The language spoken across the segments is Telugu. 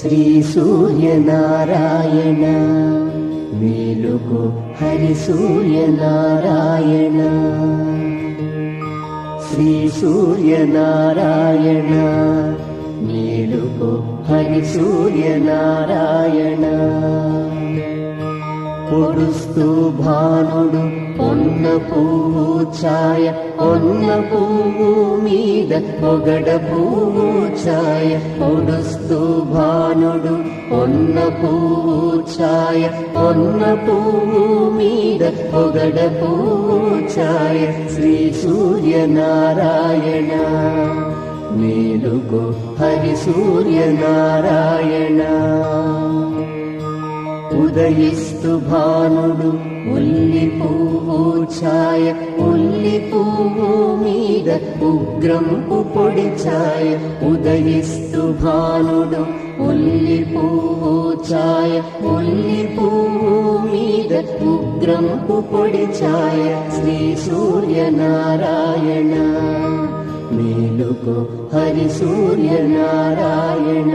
శ్రీ సూర్యనారాయణ మేలుకో హరి సూర్యనారాయణ శ్రీ సూర్యనారాయణ మేలుకో హరి సూర్యనారాయణ పొడుస్తూ భానుడు పొన్న పువ్వు ఛాయ పొన్న పువ్వు మీద పొగడ పువ్వు ఛాయ పొడుస్తూ భానుడు పొన్న పువ్వు ఛాయ పొన్న పువ్వు మీద పొగడ పువ్వు ఛాయ శ్రీ సూర్యనారాయణ మేలుకో హరి సూర్యనారాయణ ఉదయిస్తు భానుడు ఉల్లి పువ్వు ఛాయ ఉల్లి పువ్వు మీద ఉగ్రంపు పొడి ఛాయ ఉదయిస్తు భానుడు ఉల్లి పువ్వు ఛాయ ఉల్లి పువ్వు మీద ఉగ్రంపు పొడి ఛాయ శ్రీ సూర్యనారాయణ మేలుకో హరి సూర్యనారాయణ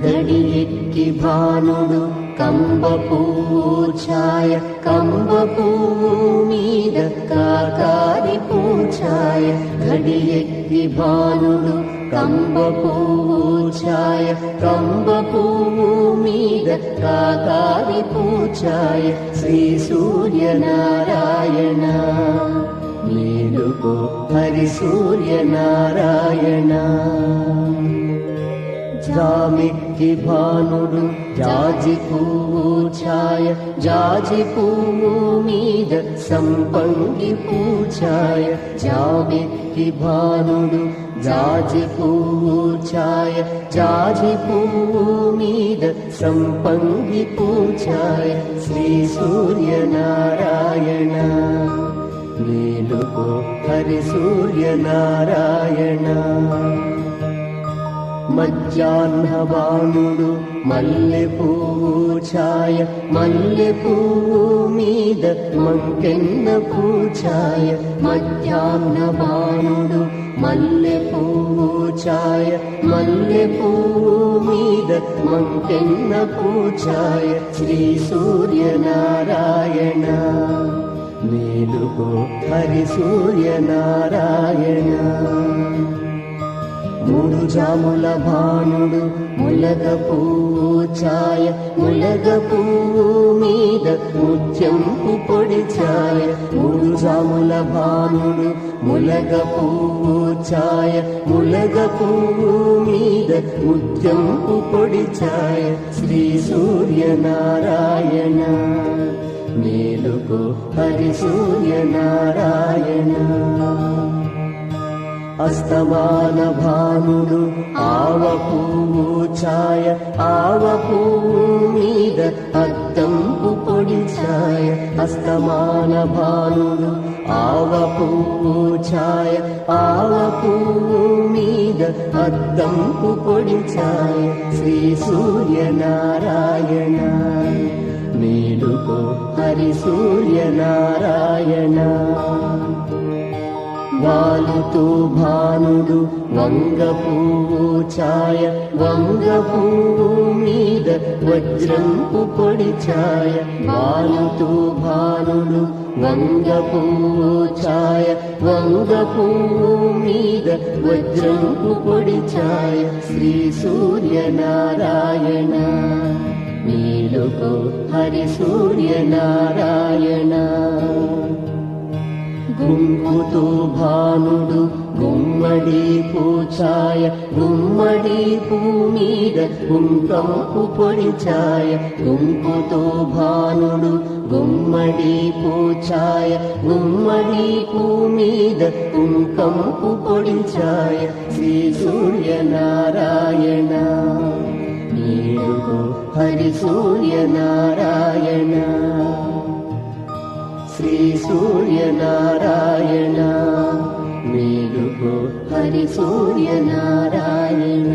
గడియెక్కి భానుడు కంబ పువ్వు ఛాయ కంబ పువ్వు మీద కాకారి పూఛాయ గడియెక్కి భానుడు కంబ పువ్వు ఛాయ కంబ పువ్వు మీద కాకారి పూఛాయ శ్రీ సూర్యనారాయణ మేలుకో హరి సూర్యనారాయణ జామిక్కి భానుడు జాజి పువ్వు ఛాయ జాజి పువ్వు మీద సంపంగి పూఛాయ జామిక్కి భానుడు జాజి పువ్వు ఛాయ జాజి పువ్వు మీద సంపంగి పూఛాయ శ్రీ సూర్యనారాయణ మేలుకో హరి సూర్యనారాయణ మధ్యాహ్న భానుడు మల్లె పువ్వు ఛాయ మల్లె పువ్వు మీద మంకెన్న పూఛాయ మధ్యాహ్న భానుడు మల్లె పువ్వు ఛాయ మల్లె పువ్వు మీద మంకెన్న పూఛాయ శ్రీ సూర్యనారాయణ మేలుకో హరి సూర్యనారాయణ మూడు జాముల భానుడు ములగ పువ్వు ఛాయ ములగ పువ్వు మీద ముత్యంపు పొడి ఛాయ మూడు జాముల భానుడు ములగ పువ్వు ఛాయ ములగ పువ్వు మీద ముత్యంపు పొడి ఛాయ శ్రీ సూర్యనారాయణ మేలుకో హరి సూర్యనారాయణ అస్తమాన భానుడు ఆవ పువ్వు ఛాయ ఆవ పువ్వు మీద అద్దంపు పొడి ఛాయ అస్తమాన భానుడు ఆవ పువ్వు ఛాయ ఆవ పువ్వు మీద అద్దంపు పొడి ఛాయ శ్రీ సూర్యనారాయణ మేలుకో హరి సూర్యనారాయణ వాలుతూ భానుడు వంగ పువ్వు ఛాయ వంగ పువ్వు మీద వజ్రంపు పొడి ఛాయ వాలుతూ భానుడు వంగ పువ్వు ఛాయ వంగ పువ్వు మీద వజ్రంపు పొడి ఛాయ శ్రీ సూర్యనారాయణ మేలుకో హరి సూర్యనారాయణ గుంపుతూ భానుడు గుమ్మడి పూఛాయ గుమ్మడి పూ మీద కుంకంపు పొడి ఛాయ గుంపుతూ భానుడు గుమ్మడి పూఛాయ గుమ్మడి పూ మీద కుంకంపు పొడి ఛాయ శ్రీ సూర్యనారాయణ మేలుకో హరి సూర్యనారాయణ శ్రీ సూర్యనారాయణ మేలుకో హరి సూర్యనారాయణ